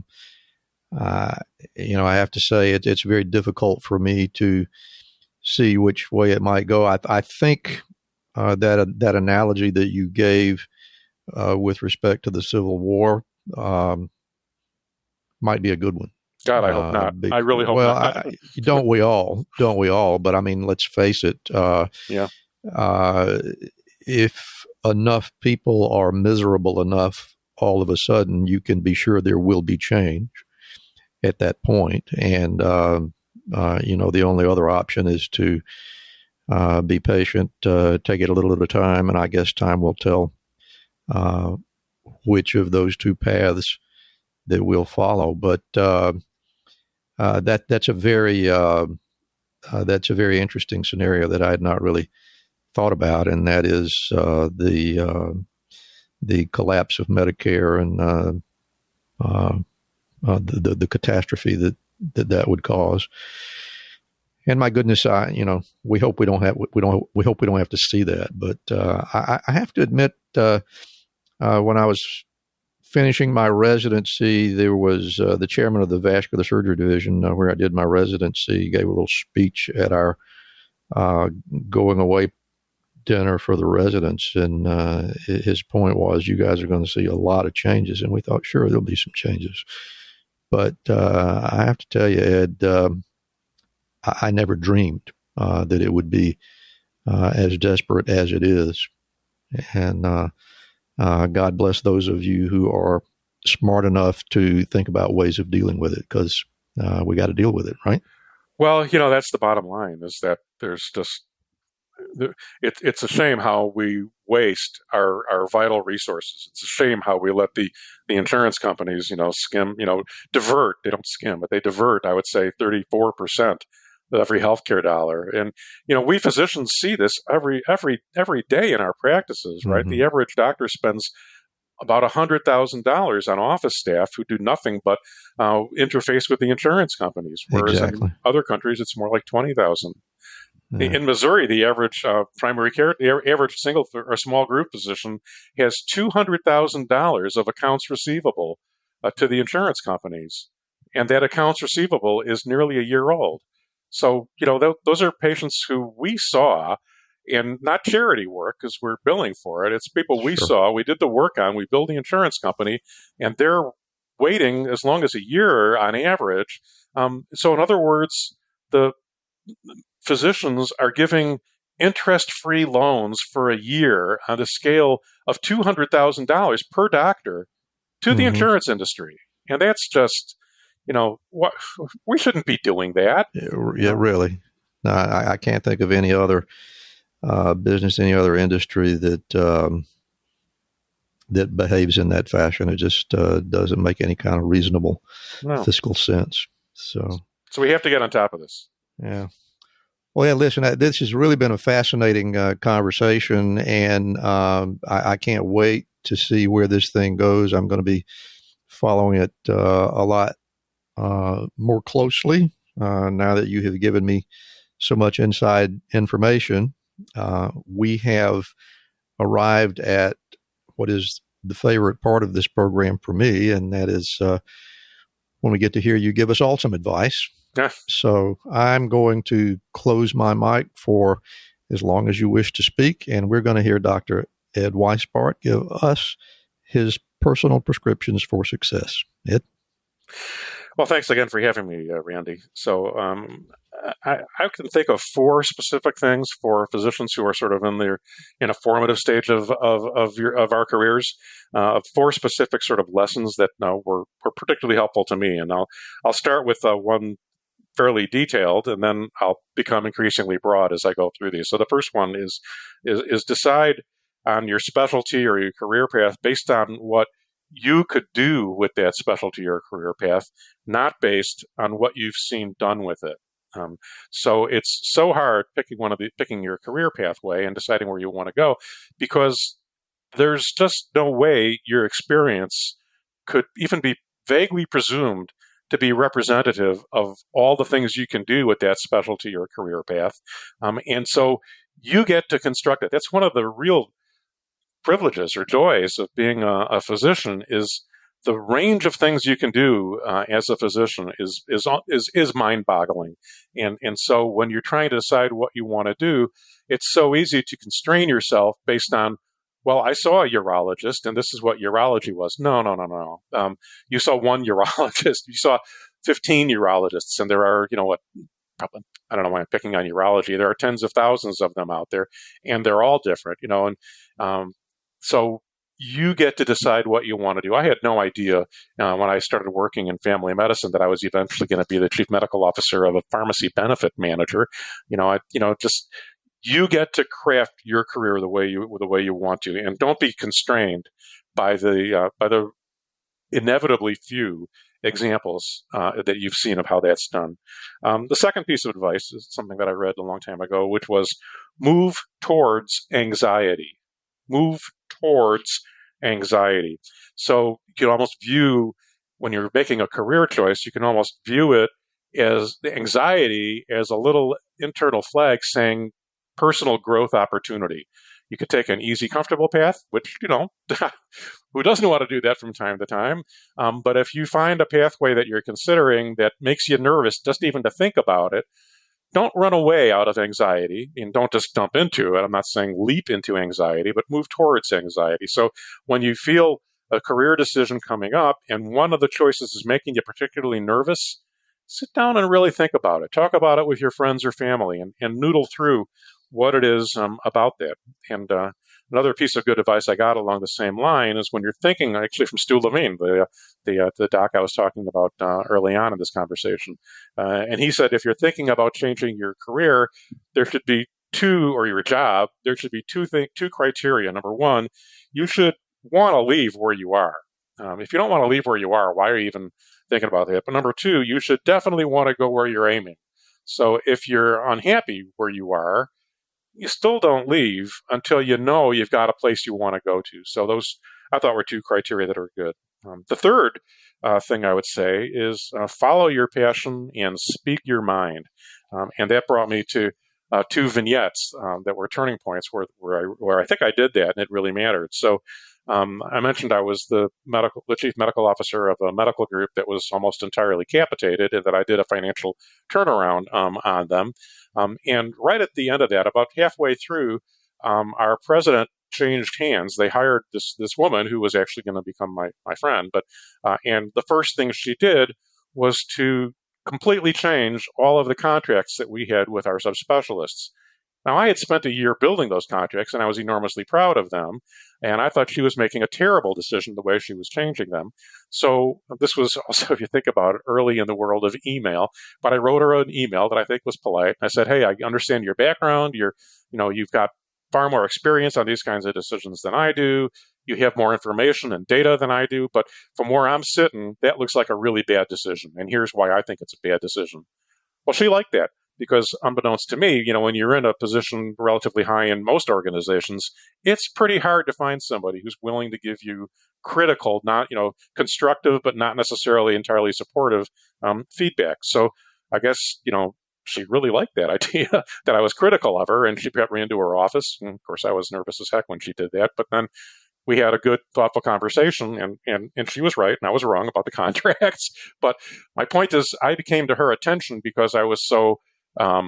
have to say it's very difficult for me to see which way it might go. I think that analogy that you gave with respect to the Civil War might be a good one. God, I hope not. I really hope not. Don't we all? But I mean, let's face it. If enough people are miserable enough, all of a sudden, you can be sure there will be change at that point. And, the only other option is to be patient, take it a little at a time. And I guess time will tell which of those two paths that we'll follow. But that's a very interesting scenario that I had not really thought about, and that is the collapse of Medicare and the catastrophe that would cause. And my goodness, we hope we don't have to see that. But I have to admit, when I was finishing my residency, there was the chairman of the vascular surgery division where I did my residency gave a little speech at our going away dinner for the residents, and his point was, you guys are going to see a lot of changes. And we thought, sure, there'll be some changes. But I have to tell you, Ed, I never dreamed that it would be as desperate as it is. And God bless those of you who are smart enough to think about ways of dealing with it, because we got to deal with it, right? Well, that's the bottom line, is that there's just, it's a shame how we waste our vital resources. It's a shame how we let the insurance companies, skim, divert. They don't skim, but they divert, I would say, 34% of every healthcare dollar. And, we physicians see this every day in our practices, right? Mm-hmm. The average doctor spends about $100,000 on office staff who do nothing but interface with the insurance companies, whereas in other countries it's more like $20,000. Yeah. In Missouri, the average primary care, the average single or small group physician has $200,000 of accounts receivable to the insurance companies, and that accounts receivable is nearly a year old. So, those are patients who we saw, and not charity work because we're billing for it. It's people we saw, we did the work on, we billed the insurance company, and they're waiting as long as a year on average. So in other words, the physicians are giving interest-free loans for a year on the scale of $200,000 per doctor to the insurance industry. And that's just, what we shouldn't be doing that. Yeah, really. No, I can't think of any other business, any other industry that that behaves in that fashion. It just doesn't make any kind of reasonable fiscal sense. So we have to get on top of this. Yeah. Well, yeah, listen, this has really been a fascinating conversation, and I can't wait to see where this thing goes. I'm going to be following it a lot more closely now that you have given me so much inside information. We have arrived at what is the favorite part of this program for me, and that is when we get to hear you give us all some advice. Yeah. So I'm going to close my mic for as long as you wish to speak, and we're going to hear Dr. Ed Weisbart give us his personal prescriptions for success. Ed? Well, thanks again for having me, Randy. So I can think of 4 specific things for physicians who are sort of in a formative stage of our careers. 4 specific sort of lessons that were particularly helpful to me, and I'll start with one fairly detailed, and then I'll become increasingly broad as I go through these. So the first one is decide on your specialty or your career path based on what you could do with that specialty or career path, not based on what you've seen done with it. So it's so hard picking your career pathway and deciding where you want to go, because there's just no way your experience could even be vaguely presumed to be representative of all the things you can do with that specialty or career path. And so you get to construct it. That's one of the real privileges or joys of being a physician, is the range of things you can do as a physician is mind-boggling. And so when you're trying to decide what you want to do, it's so easy to constrain yourself based on, well, I saw a urologist, and this is what urology was. No. You saw one urologist. You saw 15 urologists, and there are, probably, I don't know why I'm picking on urology. There are tens of thousands of them out there, and they're all different, and so you get to decide what you want to do. I had no idea when I started working in family medicine that I was eventually going to be the chief medical officer of a pharmacy benefit manager. You get to craft your career the way you want to, and don't be constrained by the inevitably few examples that you've seen of how that's done. The second piece of advice is something that I read a long time ago, which was move towards anxiety. Move towards anxiety. So you can almost view, when you're making a career choice, you can almost view it as the anxiety as a little internal flag saying personal growth opportunity. You could take an easy, comfortable path, which, who doesn't want to do that from time to time? But if you find a pathway that you're considering that makes you nervous just even to think about it, don't run away out of anxiety, and don't just jump into it. I'm not saying leap into anxiety, but move towards anxiety. So when you feel a career decision coming up and one of the choices is making you particularly nervous, sit down and really think about it. Talk about it with your friends or family, and noodle through what it is about that. And another piece of good advice I got along the same line is when you're thinking, actually from Stu Levine, the doc I was talking about early on in this conversation, and he said if you're thinking about changing your career, there should be or your job, there should be two criteria. Number one, you should want to leave where you are. If you don't want to leave where you are, why are you even thinking about that? But number two, you should definitely want to go where you're aiming. So if you're unhappy where you are, you still don't leave until you know you've got a place you want to go to. So those, I thought, were 2 criteria that are good. The third thing I would say is follow your passion and speak your mind. And that brought me to 2 vignettes that were turning points where I think I did that, and it really mattered. So I mentioned I was the chief medical officer of a medical group that was almost entirely capitated, and that I did a financial turnaround on them. And right at the end of that, about halfway through, our president changed hands. They hired this woman who was actually going to become my friend. And the first thing she did was to completely change all of the contracts that we had with our subspecialists. Now, I had spent a year building those contracts, and I was enormously proud of them. And I thought she was making a terrible decision the way she was changing them. So this was also, if you think about it, early in the world of email. But I wrote her an email that I think was polite. I said, "Hey, I understand your background. You've got far more experience on these kinds of decisions than I do. You have more information and data than I do. But from where I'm sitting, that looks like a really bad decision. And here's why I think it's a bad decision." Well, she liked that. Because unbeknownst to me, when you're in a position relatively high in most organizations, it's pretty hard to find somebody who's willing to give you critical, not, constructive, but not necessarily entirely supportive feedback. So I guess, she really liked that idea that I was critical of her, and she brought me into her office. And of course, I was nervous as heck when she did that. But then we had a good, thoughtful conversation, and she was right, and I was wrong about the contracts. But my point is, I became to her attention because I was so I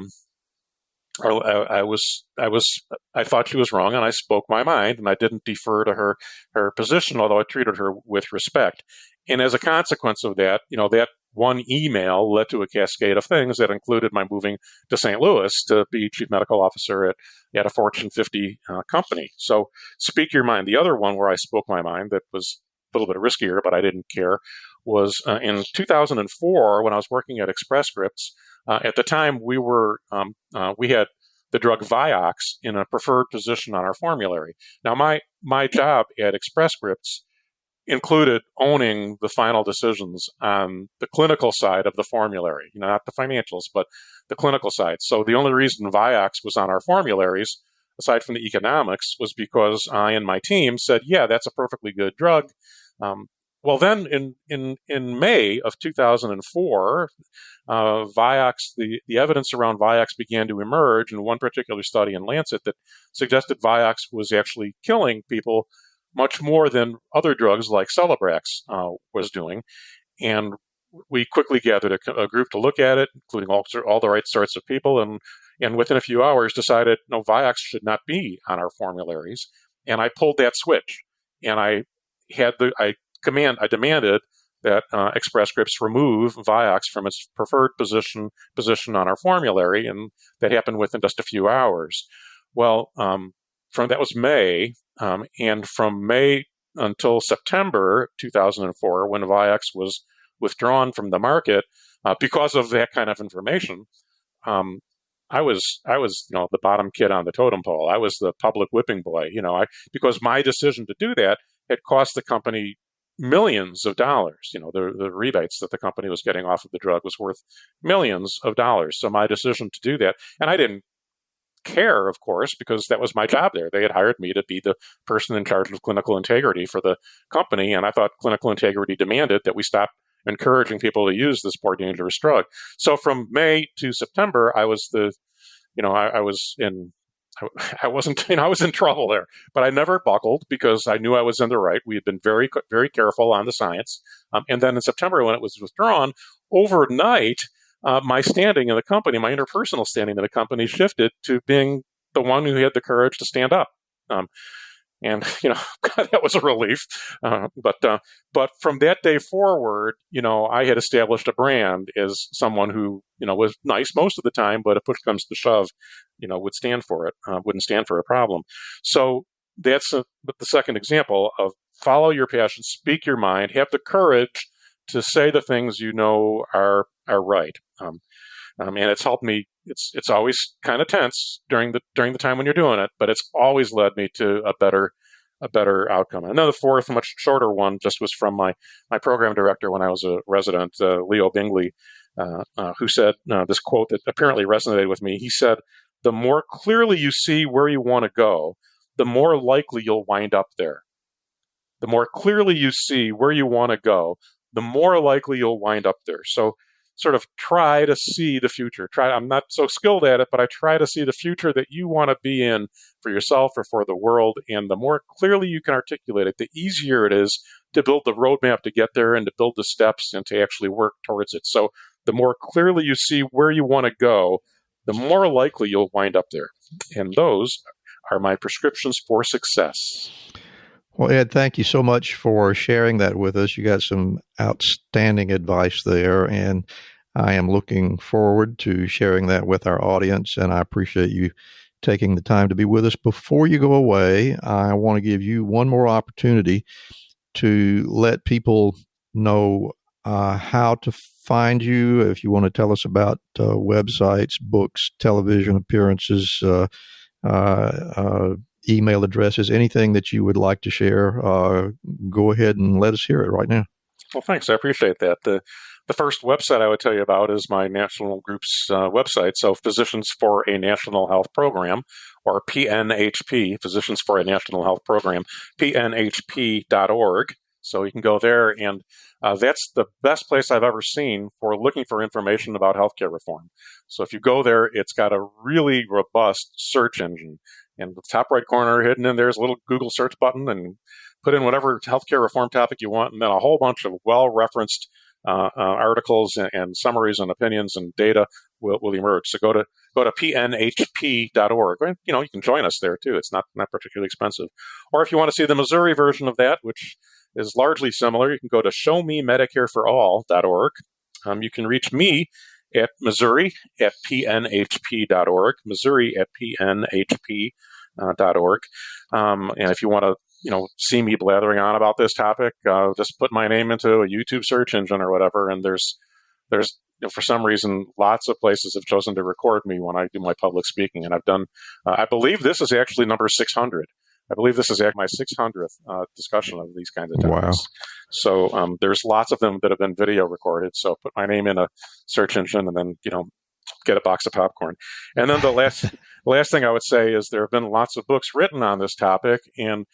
thought she was wrong, and I spoke my mind, and I didn't defer to her position, although I treated her with respect. And as a consequence of that, that one email led to a cascade of things that included my moving to St. Louis to be chief medical officer at a Fortune 50 company. So speak your mind. The other one where I spoke my mind that was a little bit riskier, but I didn't care, was in 2004 when I was working at Express Scripts. At the time, we had the drug Vioxx in a preferred position on our formulary. Now, my job at Express Scripts included owning the final decisions on the clinical side of the formulary, not the financials, but the clinical side. So the only reason Vioxx was on our formularies, aside from the economics, was because I and my team said, yeah, that's a perfectly good drug. Well, then in May of 2004, Vioxx, the evidence around Vioxx began to emerge in one particular study in Lancet that suggested Vioxx was actually killing people much more than other drugs like Celebrex was doing. And we quickly gathered a group to look at it, including all the right sorts of people, and within a few hours decided, no, Vioxx should not be on our formularies. And I pulled that switch, and I demanded that Express Scripts remove Vioxx from its preferred position on our formulary, and that happened within just a few hours. Well, that was May, and from May until September 2004, when Vioxx was withdrawn from the market because of that kind of information, I was the bottom kid on the totem pole. I was the public whipping boy, because my decision to do that had cost the company millions of dollars. The rebates that the company was getting off of the drug was worth millions of dollars. So my decision to do that, and I didn't care, of course, because that was my job there. They had hired me to be the person in charge of clinical integrity for the company, and I thought clinical integrity demanded that we stop encouraging people to use this poor, dangerous drug. So from May to September, I was I was in trouble there, but I never buckled because I knew I was in the right. We had been very, very careful on the science. And then in September, when it was withdrawn, overnight, my standing in the company, my interpersonal standing in the company, shifted to being the one who had the courage to stand up. And that was a relief. But from that day forward, I had established a brand as someone who, was nice most of the time, but if push comes to shove, would stand for it, wouldn't stand for a problem. So that's the second example of follow your passion, speak your mind, have the courage to say the things are right. And it's helped me. It's always kind of tense during the time when you're doing it, but it's always led me to a better outcome. And then the fourth, much shorter one, just was from my program director when I was a resident, Leo Bingley, who said this quote that apparently resonated with me. He said, "The more clearly you see where you want to go, the more likely you'll wind up there. The more clearly you see where you want to go, the more likely you'll wind up there." So sort of try to see the future. I'm not so skilled at it, but I try to see the future that you want to be in for yourself or for the world. And the more clearly you can articulate it, the easier it is to build the roadmap to get there and to build the steps and to actually work towards it. So the more clearly you see where you want to go, the more likely you'll wind up there. And those are my prescriptions for success. Well, Ed, thank you so much for sharing that with us. You got some outstanding advice there, and I am looking forward to sharing that with our audience, and I appreciate you taking the time to be with us. Before you go away, I want to give you one more opportunity to let people know how to find you. If you want to tell us about websites, books, television appearances, email addresses, anything that you would like to share, go ahead and let us hear it right now. Well, thanks. I appreciate that. The first website I would tell you about is my national group's website. So Physicians for a National Health Program, or PNHP, Physicians for a National Health Program, PNHP.org. So you can go there, and that's the best place I've ever seen for looking for information about healthcare reform. So if you go there, it's got a really robust search engine. And the top right corner, hidden in there, is a little Google search button, and put in whatever healthcare reform topic you want, and then a whole bunch of well-referenced articles and summaries and opinions and data will emerge. So go to pnhp.org. You can join us there too. It's not particularly expensive. Or if you want to see the Missouri version of that, which is largely similar, you can go to showmemedicareforall.org. You can reach me at Missouri at pnhp.org, Missouri at pnhp.org. And if you want to, see me blathering on about this topic, just put my name into a YouTube search engine or whatever. And there's for some reason, lots of places have chosen to record me when I do my public speaking. And I've done, I believe this is actually number 600. I believe this is my 600th discussion of these kinds of topics. Wow. So there's lots of them that have been video recorded. So put my name in a search engine and then, get a box of popcorn. And then the last thing I would say is there have been lots of books written on this topic, and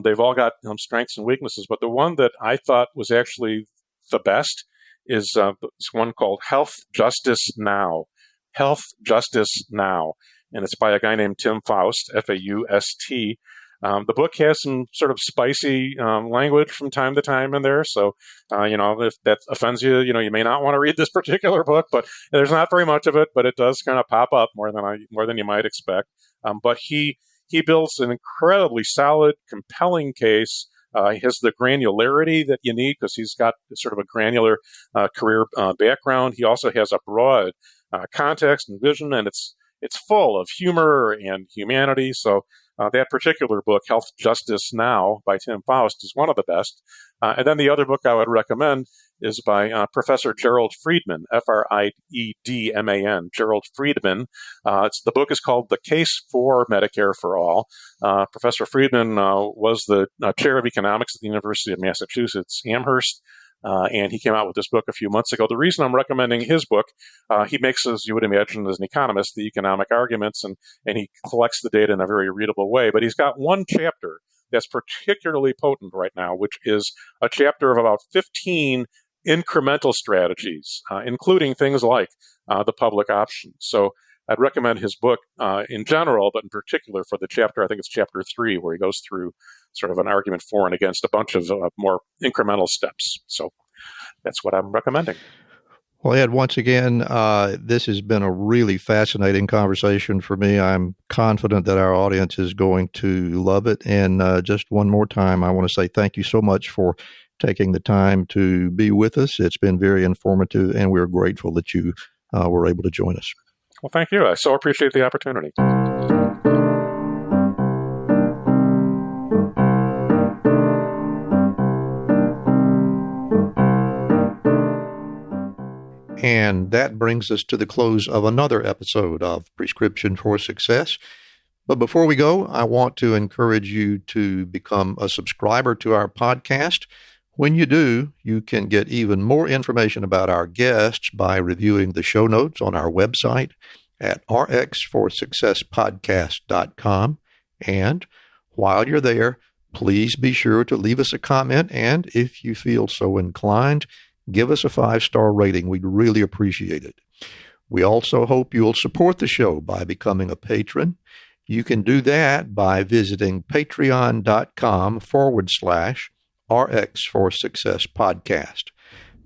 they've all got strengths and weaknesses. But the one that I thought was actually the best is this one called Health Justice Now. Health Justice Now. And it's by a guy named Tim Faust, F-A-U-S-T. The book has some sort of spicy language from time to time in there. So, if that offends you, you may not want to read this particular book, but there's not very much of it, but it does kind of pop up more than you might expect. But he builds an incredibly solid, compelling case. He has the granularity that you need because he's got sort of a granular career background. He also has a broad context and vision, and it's full of humor and humanity. So that particular book, Health Justice Now by Tim Faust, is one of the best. And then the other book I would recommend is by Professor Gerald Friedman, F-R-I-E-D-M-A-N, Gerald Friedman. The book is called The Case for Medicare for All. Professor Friedman was the chair of economics at the University of Massachusetts, Amherst. And he came out with this book a few months ago. The reason I'm recommending his book, he makes, as you would imagine, as an economist, the economic arguments, and he collects the data in a very readable way. But he's got one chapter that's particularly potent right now, which is a chapter of about 15 incremental strategies, including things like the public option. So I'd recommend his book in general, but in particular for the chapter, I think it's chapter 3, where he goes through sort of an argument for and against a bunch of more incremental steps. So that's what I'm recommending. Well, Ed, once again, this has been a really fascinating conversation for me. I'm confident that our audience is going to love it. And just one more time, I want to say thank you so much for taking the time to be with us. It's been very informative, and we're grateful that you were able to join us. Well, thank you. I so appreciate the opportunity. And that brings us to the close of another episode of Prescription for Success. But before we go, I want to encourage you to become a subscriber to our podcast. When you do, you can get even more information about our guests by reviewing the show notes on our website at rxforsuccesspodcast.com. And while you're there, please be sure to leave us a comment, and if you feel so inclined, give us a 5-star rating. We'd really appreciate it. We also hope you'll support the show by becoming a patron. You can do that by visiting patreon.com/RX for Success podcast.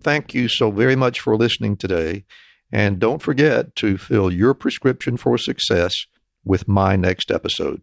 Thank you so very much for listening today. And don't forget to fill your prescription for success with my next episode.